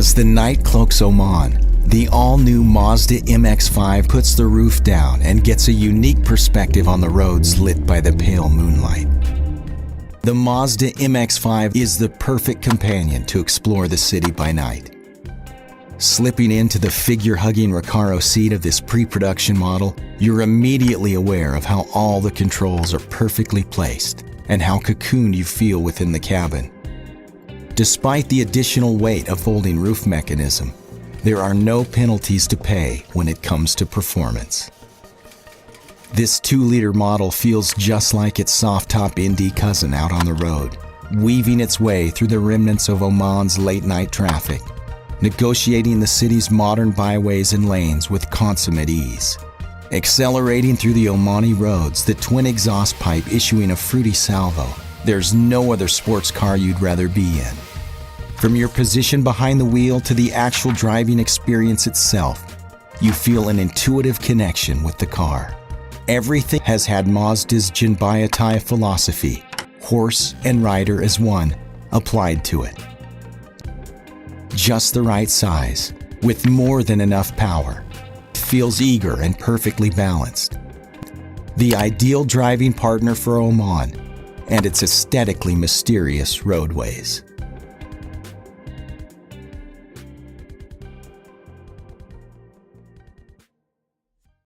As the night cloaks Oman, the all-new Mazda MX-5 puts the roof down and gets a unique perspective on the roads lit by the pale moonlight. The Mazda MX-5 is the perfect companion to explore the city by night. Slipping into the figure-hugging Recaro seat of this pre-production model, you're immediately aware of how all the controls are perfectly placed and how cocooned you feel within the cabin. Despite the additional weight of folding roof mechanism, there are no penalties to pay when it comes to performance. This 2-liter model feels just like its soft-top Indy cousin out on the road, weaving its way through the remnants of Oman's late-night traffic, negotiating the city's modern byways and lanes with consummate ease. Accelerating through the Omani roads, the twin exhaust pipe issuing a fruity salvo, there's no other sports car you'd rather be in. From your position behind the wheel to the actual driving experience itself, you feel an intuitive connection with the car. Everything has had Mazda's Jinbayatai philosophy, horse and rider as one, applied to it. Just the right size, with more than enough power. Feels eager and perfectly balanced. The ideal driving partner for Oman and its aesthetically mysterious roadways.